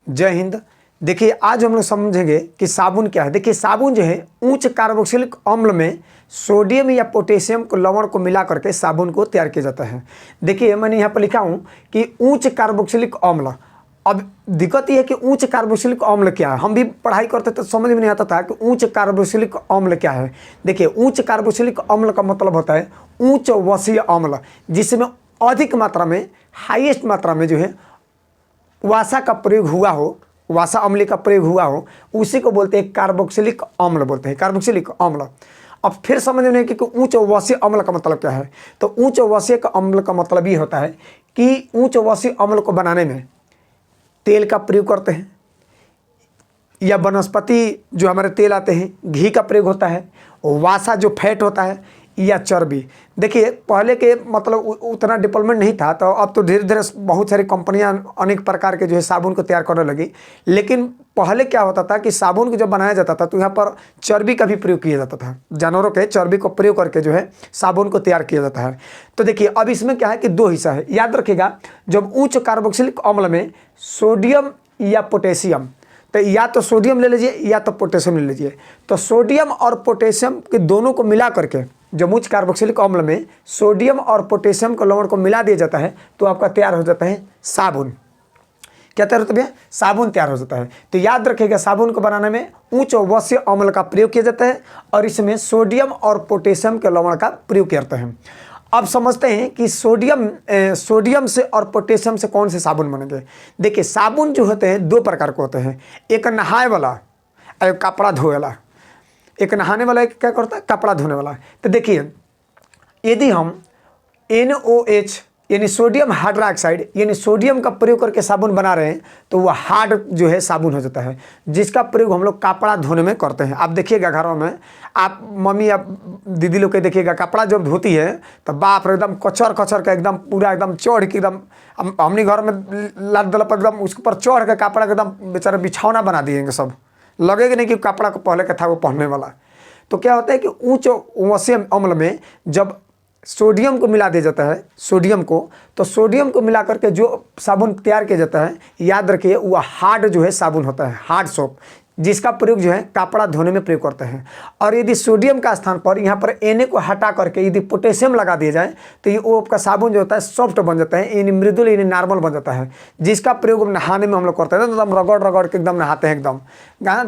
जय हिंद। देखिए आज हम लोग समझेंगे कि साबुन क्या है। देखिए साबुन जो है उच्च कार्बोक्सिलिक अम्ल में सोडियम या पोटेशियम को लवण को मिला करके साबुन को तैयार किया जाता है। देखिए मैंने यहाँ पर लिखा हूँ कि उच्च कार्बोक्सिलिक अम्ल। अब दिक्कत यह है कि उच्च कार्बोक्सिलिक अम्ल क्या है। हम भी पढ़ाई करते तो समझ में नहीं आता था कि उच्च कार्बोक्सिलिक अम्ल क्या है। देखिए उच्च कार्बोक्सिलिक अम्ल का मतलब होता है उच्च वसीय अम्ल, जिसमें अधिक मात्रा में हाईएस्ट मात्रा में जो है वासा का प्रयोग हुआ हो, वासा अम्ल का प्रयोग हुआ हो, उसी को बोलते हैं कार्बोक्सिलिक अम्ल बोलते हैं, कार्बोक्सिलिक अम्ल। अब फिर समझ में कि उच्च वसीय अम्ल का मतलब क्या है। तो उच्च वसीय अम्ल का मतलब ये होता है कि उच्च वसीय अम्ल को बनाने में तेल का प्रयोग करते हैं या वनस्पति जो हमारे तेल आते हैं, घी का प्रयोग होता है, वासा जो फैट होता है या चर्बी। देखिए पहले के मतलब उतना डेवलपमेंट नहीं था, तो अब तो धीरे धीरे बहुत सारी कंपनियां अनेक प्रकार के जो है साबुन को तैयार करने लगी। लेकिन पहले क्या होता था कि साबुन को जब बनाया जाता था तो यहाँ पर चर्बी का भी प्रयोग किया जाता था, जानवरों के चर्बी को प्रयोग करके जो है साबुन को तैयार किया जाता है। तो देखिए अब इसमें क्या है कि दो हिस्सा है, याद रखिएगा। जब उच्च कार्बोक्सिलिक अम्ल में सोडियम या पोटेशियम, तो या तो सोडियम ले लीजिए या तो पोटेशियम ले लीजिए। तो सोडियम और पोटेशियम के दोनों को मिला करके जब उच्च कार्बोक्सिलिक अम्ल में सोडियम और पोटेशियम को लवण को मिला दिया जाता है तो आपका तैयार हो जाता है साबुन। क्या तैयार होता है? साबुन तैयार हो जाता है। तो याद रखिएगा साबुन को बनाने में उच्च वसीय अम्ल का प्रयोग किया जाता है और इसमें सोडियम और पोटेशियम के लवण का प्रयोग किया जाता है। अब समझते हैं कि सोडियम से और पोटेशियम से कौन से साबुन बनेंगे। देखिए साबुन जो होते हैं दो प्रकार के होते हैं, एक नहाए वाला और एक कपड़ा धोए वाला। एक नहाने वाला एक क्या करता है, कपड़ा धोने वाला। तो देखिए यदि हम NOH यानी सोडियम हाइड्रोक्साइड यानी सोडियम का प्रयोग करके साबुन बना रहे हैं तो वह हार्ड जो है साबुन हो जाता है, जिसका प्रयोग हम लोग कपड़ा धोने में करते हैं। आप देखिएगा घरों में, आप मम्मी या दीदी लोग के देखिएगा कपड़ा जब धोती है तो बाप रे एकदम कचर कचर का एकदम पूरा एकदम चढ़ के एकदम हमने घर में लाद दल पर एकदम उसके ऊपर चढ़ के कपड़ा एकदम बेचारा बिछौना बना दिएंगे, सब लगेगा नहीं कि कपड़ा को पहले का था वो पहनने वाला। तो क्या होता है कि उच्च वसीय अम्ल में जब सोडियम को मिला दिया जाता है, सोडियम को, तो सोडियम को मिला करके जो साबुन तैयार किया जाता है, याद रखिए वह हार्ड जो है साबुन होता है, हार्ड सोप, जिसका प्रयोग जो है कपड़ा धोने में प्रयोग करते हैं। और यदि सोडियम का स्थान पर यहाँ पर Na को हटा करके यदि पोटेशियम लगा दिया जाए तो ये वो आपका साबुन जो होता है सॉफ्ट बन जाता है, यानी मृदुल यानी नॉर्मल बन जाता है, जिसका प्रयोग नहाने में हम लोग करते हैं। एकदम रगड़ रगड़ के एकदम नहाते हैं। एकदम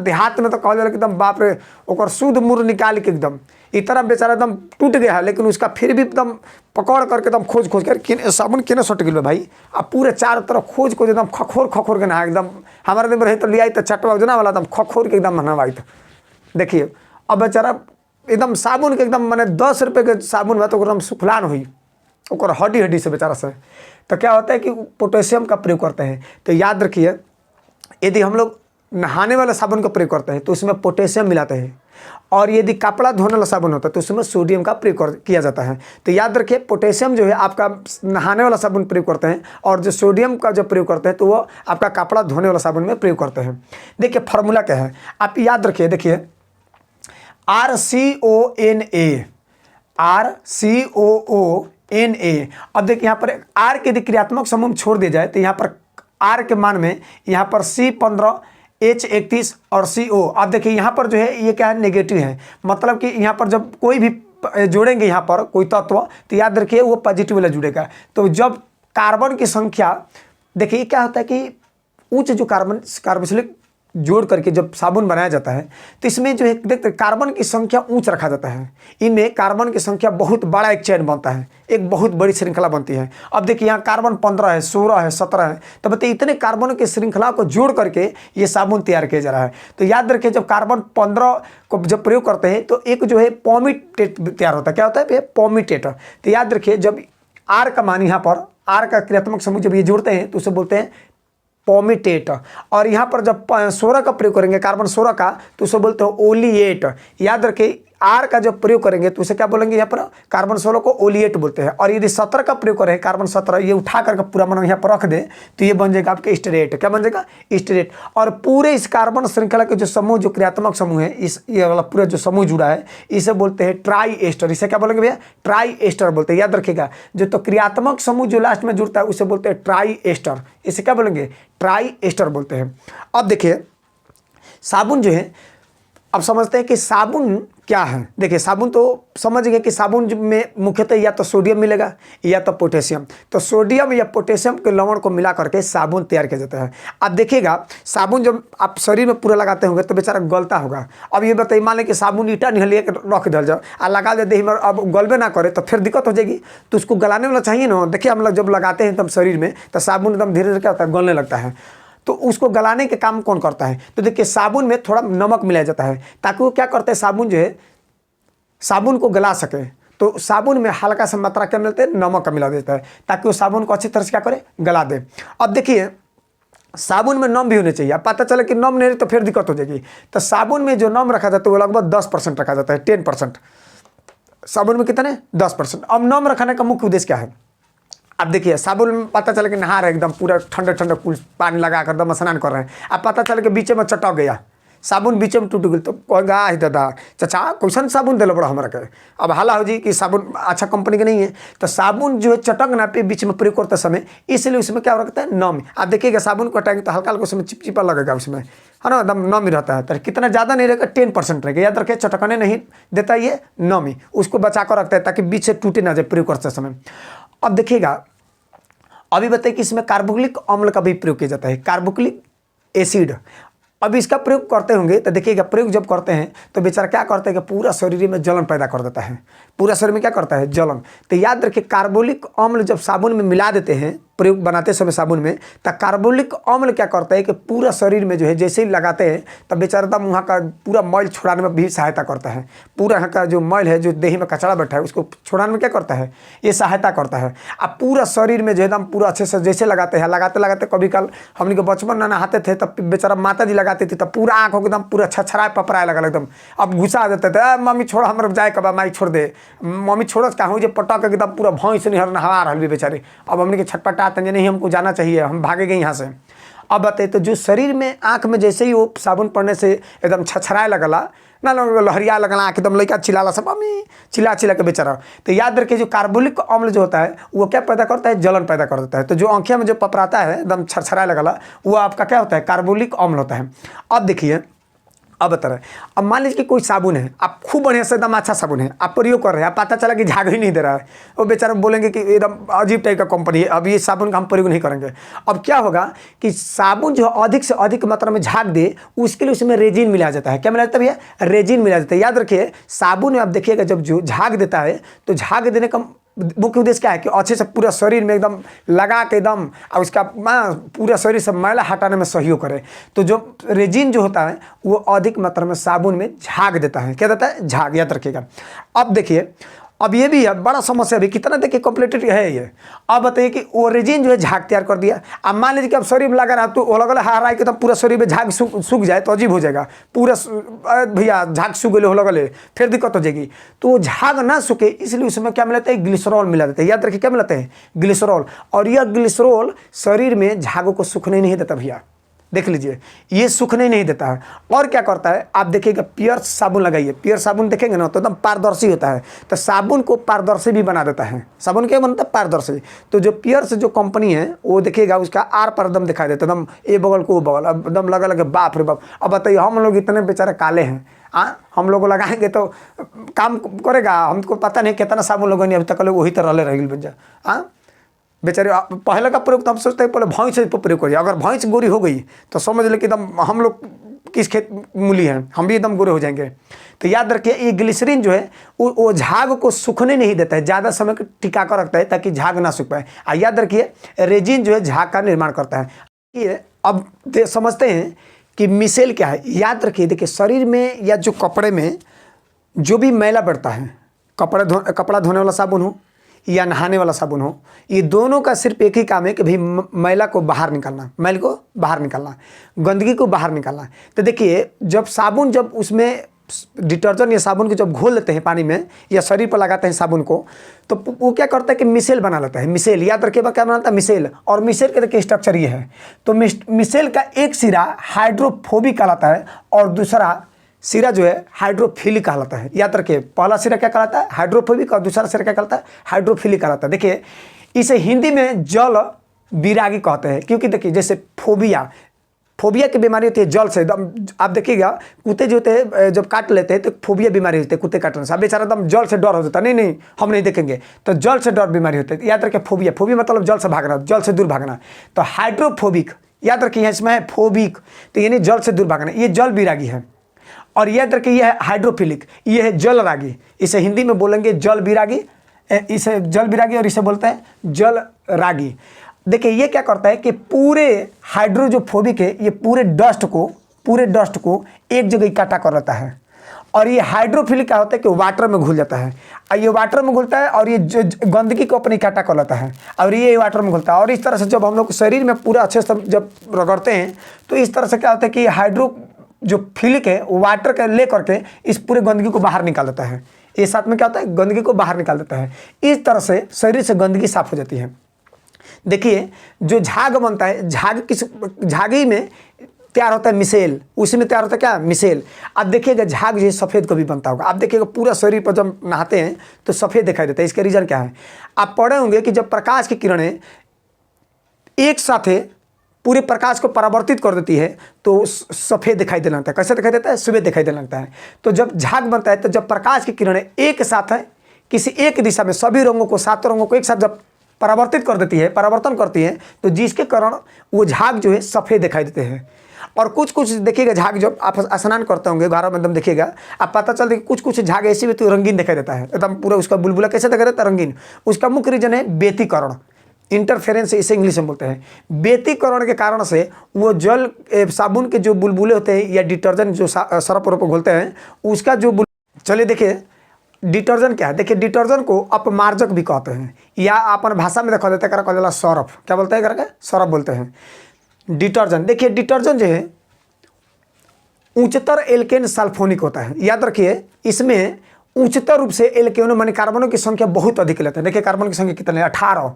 देहात में तो कहल जाए एकदम बाप रे ओकर शुद्ध मुर निकाल के एकदम इतना बेचारा एकदम टूट गया है, लेकिन उसका फिर भी एकदम पकड़ करके एकदम खोज खोज कर साबुन केने सट गया भाई। अब पूरे चारों तरफ खोज खोज एकदम खखोर के नहा एकदम हमारे दिन रहे तो लिया तो चटवा जना वाला एकदम खखोर के एकदम नहवाई। तो देखिए अब बेचारा एकदम साबुन के एकदम मैंने 10 रुपये के साबुन तो एकदम सुखलान हुई और हड्डी से बेचारा से। तो क्या होता है कि पोटेशियम का प्रयोग करते हैं। तो याद रखिए यदि हम लोग नहाने वाला साबुन का प्रयोग करते हैं तो उसमें पोटेशियम मिलाते हैं, और यदि कपड़ा धोने वाला साबुन होता है तो उसमें सोडियम का प्रयोग किया जाता है। तो याद रखिए पोटेशियम जो है आपका नहाने वाला साबुन प्रयोग करते हैं, और जो सोडियम का जो प्रयोग करते हैं तो वो आपका कपड़ा धोने वाला साबुन में प्रयोग करते हैं। देखिए फार्मूला क्या है आप याद रखिए। देखिए RCONA। अब देखिए यहाँ पर R के यदि क्रियात्मक समूह छोड़ दिया जाए तो यहाँ पर R के मान में यहाँ पर C15 H31 और CO। आप देखिए यहाँ पर जो है ये क्या है, नेगेटिव है, मतलब कि यहाँ पर जब कोई भी जोड़ेंगे यहाँ पर कोई तत्व तो याद रखिए वो पॉजिटिव वाला जुड़ेगा। तो जब कार्बन की संख्या, देखिए क्या होता है कि उच्च जो कार्बोक्सिलिक जोड़ करके जब साबुन बनाया जाता है तो इसमें जो है देखते कार्बन की संख्या उच्च रखा जाता है। इनमें कार्बन की संख्या बहुत बड़ा एक चेन बनता है, एक बहुत बड़ी श्रृंखला बनती है। अब देखिए यहाँ कार्बन 15 है, 16 है, 17 है, तो बताइए इतने कार्बन की श्रृंखला को जोड़ करके ये साबुन तैयार किया जा रहा है। तो याद रखिए जब कार्बन 15 को जब प्रयोग करते हैं तो एक जो है पॉमिटेट तैयार होता है। क्या होता है? पॉमिटेट। तो याद रखिए जब R का मान यहाँ पर R का क्रियात्मक समूह जब ये जोड़ते हैं तो उसे बोलते हैं पॉमिटेट। और यहाँ पर जब 16 का प्रयोग करेंगे कार्बन 16 का तो उसे बोलते हैं ओलिएट। याद रखिए आर का जब प्रयोग करेंगे तो उसे क्या बोलेंगे, यहाँ पर कार्बन 16 को ओलिएट बोलते हैं। और यदि 17 का प्रयोग करें, कार्बन 17 ये उठा करके पूरा मन यहाँ पर रख दे तो ये बन जाएगा आपके स्टेरेट। क्या बन जाएगा, स्टेरेट। और पूरे इस कार्बन श्रृंखला के जो समूह, जो क्रियात्मक समूह है, इस ये वाला पूरा जो समूह जुड़ा है, इसे बोलते हैं ट्राई एस्टर। इसे क्या बोलेंगे भैया, ट्राई एस्टर बोलते हैं। याद रखिएगा, जो तो क्रियात्मक समूह जो लास्ट में जुड़ता है उसे बोलते हैं ट्राई एस्टर। इसे क्या बोलेंगे, ट्राई एस्टर बोलते हैं। अब देखिए साबुन जो है, अब समझते हैं कि साबुन क्या है। देखिए साबुन तो समझ गए कि साबुन में मुख्यतः या तो सोडियम मिलेगा या तो पोटेशियम। तो सोडियम या पोटेशियम के लवण को मिला करके साबुन तैयार किया जाता है। अब देखिएगा साबुन जब आप शरीर में पूरा लगाते होंगे तो बेचारा गलता होगा। अब ये बताइए, मान लें कि साबुन ईटा निहलिए रख दल जाओ और लगा दे देह में, अब गलबे ना करे तो फिर दिक्कत हो जाएगी। तो उसको गलाने वाला चाहिए ना। देखिए हम लोग जब लगाते हैं तब शरीर में तो साबुन एकदम धीरे धीरे क्या होता है, गलने लगता है। तो उसको गलाने के काम कौन करता है, तो देखिए साबुन में थोड़ा नमक मिलाया जाता है ताकि वो क्या करते हैं, साबुन जो है साबुन को गला सके। तो साबुन में हल्का सा मात्रा क्या मिलता है, नमक का मिला देता है ताकि वो साबुन को अच्छी तरह से क्या करे, गला दे। अब देखिए साबुन में नम भी होने चाहिए। अब पता चले कि नम नहीं तो फिर दिक्कत हो जाएगी। तो साबुन में जो नम रखा जाता है वो लगभग 10% रखा जाता है, 10%। साबुन में कितने, 10%। अब नम रखने का मुख्य उद्देश्य क्या है। अब देखिए साबुन में पता चला कि नहा रहे एकदम पूरा ठंडे ठंडे कूल पानी लगा कर एकदम स्नान कर रहे हैं। अब पता चला कि बीच में चटक गया, साबुन बीच में टूट गई, तो कहेगा ही दादा चाचा कैसन साबुन दिल बड़ा हमारा के। अब हाला हो जी कि साबुन अच्छा कंपनी के नहीं है। तो साबुन जो है चटक ना पे बीच में प्रयोग करते समय, इसलिए उसमें क्या रखता है, नम। आप देखिएगा साबुन को हटाएंगे तो हल्का हल्का उसमें चिपचिपा लगेगा, उसमें है ना, एकदम नमी रहता है। तो कितना ज़्यादा नहीं रहेगा, 10% रहेगा। याद रखिए चटकने नहीं देता ये नमी, उसको बचा कर रखता है ताकि बीच से टूटे ना जाए प्रयोग करते समय। अब देखिएगा अभी बताइए कि इसमें कार्बोक्सिलिक अम्ल का भी प्रयोग किया जाता है, कार्बोक्सिलिक एसिड। अब इसका प्रयोग करते होंगे तो देखिएगा प्रयोग जब करते हैं तो बेचारा क्या करता है कि पूरा शरीर में जलन पैदा कर देता है, पूरा शरीर में क्या करता है, जलन। तो याद रखिए कार्बोलिक अम्ल जब साबुन में मिला देते हैं प्रयोग बनाते समय साबुन में, तो कार्बोलिक अम्ल क्या करता है कि पूरा शरीर में जो है जैसे ही लगाते हैं तब बेचारा दम वहाँ का पूरा मैल छुड़ाने में भी सहायता करता है। पूरा यहाँ का जो मैल है, जो देह में कचरा बैठा है, उसको छुड़ाने में क्या करता है, ये सहायता करता है। अब पूरा शरीर में जो एकदम पूरा अच्छे से जैसे लगाते हैं, लगाते लगाते कभी कल हमने के बचपन में नहाते थे तब बेचारा माता जी लगाती थी तब पूरा आँख एकदम पूरा छछराए पपराए लगा एकदम। अब घुसा देते थे, मम्मी छोड़ हमारे जाए कबा माई छोड़ दे, मम्मी छोड़ कहाँ जो पटक एकदम पूरा भैंस निहर नहा रहा भी बेचारे। अब हमने के छटपटा नहीं, हमको जाना चाहिए, हम भागेंगे यहाँ से। अब बताइए तो जो शरीर में आँख में जैसे ही वो साबुन पड़ने से एकदम छछराए लगला ना, लहरिया लगला आँख एकदम, लड़का चिल्लाला सब मम्मी चिल्ला चिल्ला के बेचारा। तो याद रखिए जो कार्बोलिक अम्ल जो होता है वो क्या पैदा करता है, जलन पैदा कर देता है। तो जो आँखें में जो पपराता है एकदम छरछराए लगला, वो आपका क्या होता है, कार्बोलिक अम्ल होता है। अब देखिए अब बता रहे, अब मान लीजिए कि कोई साबुन है, आप खूब बढ़िया से एकदम अच्छा साबुन है, आप प्रयोग कर रहे हैं, आप पता चला कि झाग ही नहीं दे रहा है, वो बेचारे बोलेंगे कि एकदम अजीब टाइप का कंपनी है, अब ये साबुन का हम प्रयोग नहीं करेंगे। अब क्या होगा कि साबुन जो अधिक से अधिक मात्रा में झाग दे उसके लिए उसमें रेजिन मिला जाता है। क्या मिला जाता है भैया, रेजिन मिला जाता है। याद रखिए साबुन में आप देखिएगा जब जो झाग देता है तो झाग देने का मुख्य उद्देश्य क्या है कि अच्छे से पूरा शरीर में एकदम लगा के एकदम और उसका पूरा शरीर से मैला हटाने में सहयोग करे। तो जो रेजिन जो होता है वो अधिक मात्रा में साबुन में झाग देता है। क्या देता है, झाग। याद रखिएगा। अब देखिए अब ये भी है बड़ा समस्या भी, कितना देखिए कॉम्प्लिकेटेड है ये। अब बताइए कि वो रेजिन जो है झाग तैयार कर दिया। अब मान लीजिए कि अब शरीर में लगा रहा तो अलग अलग हार आए कि तो पूरा शरीर में झाग सूख जाए तो अजीब हो जाएगा, पूरा भैया झाग सूख गए हो लगले, फिर दिक्कत हो जाएगी। तो वो झाग ना सूखे इसलिए उसमें क्या मिलाता है, ग्लिसरॉल मिला देता है। याद रखिए क्या मिलाते हैं, ग्लिसरॉल। और यह ग्लिसरॉल शरीर में झागों को सूखने नहीं देता भैया, देख लीजिए ये सूखने नहीं देता है। और क्या करता है, आप देखिएगा पियर्स साबुन लगाइए, पियर्स साबुन देखेंगे ना तो एकदम पारदर्शी होता है। तो साबुन को पारदर्शी भी बना देता है। साबुन क्या बनता है, पारदर्शी। तो जो पियर्स जो कंपनी है वो देखिएगा उसका आर पर एकदम दिखाई देता है, एकदम ए बगल को वो बगल, अब एकदम लगा लगे बाप रे बाप। अब बताइए हम लोग इतने बेचारे काले हैं, हम लोग लगाएंगे तो काम करेगा, हमको पता नहीं कितना साबुन लोगों ने अभी तक वही तरह रह बन बेचारे। पहले का प्रयोग तो हम सोचते हैं पहले भैंस से प्रयोग करिए, अगर भैंस गोरी हो गई तो समझ ले कि एकदम हम लोग किस खेत मूली हैं, हम भी एकदम गोरे हो जाएंगे। तो याद रखिए ये ग्लिसरीन जो है वो झाग को सूखने नहीं देता है, ज़्यादा समय टिका कर रखता है ताकि झाग ना सूख पाए। और याद रखिए रेजिन जो है झाग का निर्माण करता है। ये अब समझते हैं कि मिसेल क्या है। याद रखिए देखिए शरीर में या जो कपड़े में जो भी मैला बढ़ता है, कपड़ा धोने वाला साबुन हो या नहाने वाला साबुन हो, ये दोनों का सिर्फ एक ही काम है कि भाई मैला को बाहर निकालना, मैल को बाहर निकालना, गंदगी को बाहर निकालना। तो देखिए जब साबुन जब उसमें डिटर्जेंट या साबुन को जब घोल लेते हैं पानी में या शरीर पर लगाते हैं साबुन को, तो वो क्या करता है कि मिसेल बना लेता है। मिसेल याद रखिएगा क्या बनाता है, मिसेल। और मिसेल के देखिए स्ट्रक्चर ये है। तो मिसेल का एक सिरा हाइड्रोफोबिक कहलाता है और दूसरा सिरा जो है हाइड्रोफिलिक कहलाता है। याद रखिए, पहला सिरा क्या कहलाता है, हाइड्रोफोबिक, और दूसरा सिरा क्या कहलाता है, हाइड्रोफिलिक कहलाता है। देखिए इसे हिंदी में जल विरागी कहते हैं, क्योंकि देखिए जैसे फोबिया की बीमारी होती है जल से। एकदम आप देखिएगा कुत्ते जो होते हैं जब काट लेते हैं तो फोबिया बीमारी होती है कुत्ते काटने से। अब बेचारा एकदम जल से डर हो जाता है, नहीं हम नहीं देखेंगे, तो जल से डर बीमारी होती है। याद रखिए फोबिया मतलब जल से भागना, जल से दूर भागना। तो हाइड्रोफोबिक याद रखिए, इसमें है फोबिक, तो यानी जल से दूर भागना, ये जल विरागी है। और याद रखिए ये है हाइड्रोफिलिक, ये है जल रागी। इसे हिंदी में बोलेंगे जल विरागी, इसे जल विरागी और इसे बोलते हैं जल रागी। देखिए ये क्या करता है कि पूरे हाइड्रोजोफोबिक है, ये पूरे डस्ट को एक जगह इकट्ठा कर लेता है। और ये हाइड्रोफिलिक क्या होता है कि वाटर में घुल जाता है, और ये वाटर में घुलता है और ये जो गंदगी को अपने इकट्ठा कर लेता है और ये वाटर में घुलता है। और इस तरह से जब हम लोग शरीर में पूरा अच्छे से जब रगड़ते हैं तो इस तरह से क्या होता है कि हाइड्रो जो फिलिक है वो वाटर के ले करके इस पूरे गंदगी को बाहर निकाल देता है। ये साथ में क्या होता है, गंदगी को बाहर निकाल देता है। इस तरह से शरीर से गंदगी साफ हो जाती है। देखिए जो झाग बनता है, झागी में तैयार होता है मिसेल, उसी में तैयार होता है क्या, मिसेल। आप देखिएगा झाग जो सफ़ेद कभी बनता होगा, आप देखिएगा पूरा शरीर पर जब नहाते हैं तो सफ़ेद दिखाई देता है। इसका रीज़न क्या है, आप पढ़े होंगे कि जब प्रकाश की किरणें एक साथ पूरे प्रकाश को परावर्तित कर देती है तो सफ़ेद दिखाई देने लगता है। कैसे दिखाई देता है, सफ़ेद दिखाई देने लगता है। तो जब झाग बनता है तो जब प्रकाश की किरणें एक साथ है किसी एक दिशा में सभी रंगों को, सातों रंगों को एक साथ जब परावर्तित कर देती है, परावर्तन करती है, तो जिसके कारण वो झाग जो है सफ़ेद दिखाई देते हैं। और कुछ देखिएगा झाग जब आप स्नान करते होंगे घरों में, एकदम देखिएगा आप पता चलता है कि कुछ झाग ऐसे भी तो रंगीन दिखाई देता है, एकदम पूरा उसका बुलबुला कैसे दिखाई देता है, रंगीन। उसका मुख्य रीजन है बेतीकरण, इंटरफेरेंस, इसे इंग्लिश में बोलते हैं। बेतीकरण के कारण से वो जल साबुन के जो बुलबुले होते हैं या डिटर्जेंट जो सरफ वरफ घोलते हैं उसका जो चलिए देखिए डिटर्जेंट क्या है। देखिए डिटर्जेंट को अपमार्जक भी कहते हैं, या अपन भाषा में देखा देते हैं कह सरफ, क्या बोलते हैं करके, सरफ बोलते हैं डिटर्जेंट। देखिए डिटर्जेंट जो है उच्चतर एल्केन सल्फोनिक होता है। याद रखिए इसमें उच्चतर रूप से एल्केनों माने कार्बनों की संख्या बहुत अधिक लेते हैं। देखिए कार्बन की संख्या कितने, 18,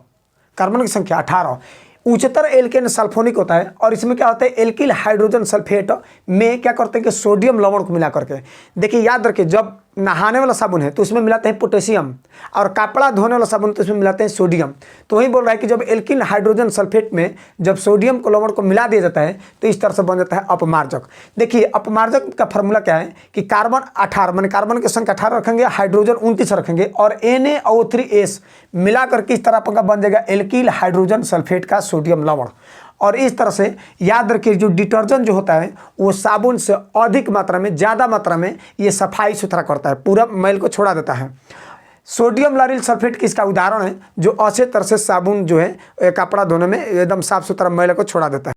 कार्बन की संख्या 18। उच्चतर एल्केन सल्फोनिक होता है। और इसमें क्या होता है, एल्किल हाइड्रोजन सल्फेट में क्या करते हैं कि सोडियम लवण को मिला करके। देखिए याद रखिए जब नहाने वाला साबुन है तो उसमें मिलाते हैं पोटेशियम, और कपड़ा धोने वाला साबुन तो उसमें मिलाते हैं सोडियम। तो वही बोल रहा है कि जब एल्किल हाइड्रोजन सल्फेट में जब सोडियम को लवण को मिला दिया जाता है तो इस तरह से बन जाता है अपमार्जक। देखिए अपमार्जक का फॉर्मूला क्या है कि कार्बन 18 माने कार्बन की संख्या 18 रखेंगे, हाइड्रोजन 29 रखेंगे और NaO3S मिला करके इस तरह का बन जाएगा एल्किल हाइड्रोजन सल्फेट का सोडियम लवण। और इस तरह से याद रखिए जो डिटर्जेंट जो होता है वो साबुन से अधिक मात्रा में, ज़्यादा मात्रा में ये सफाई सुथरा करता है, पूरा मैल को छोड़ा देता है। सोडियम लॉरिल सल्फेट की इसका उदाहरण है जो अच्छे तरह से साबुन जो है कपड़ा धोने में एकदम साफ सुथरा मैल को छोड़ा देता है।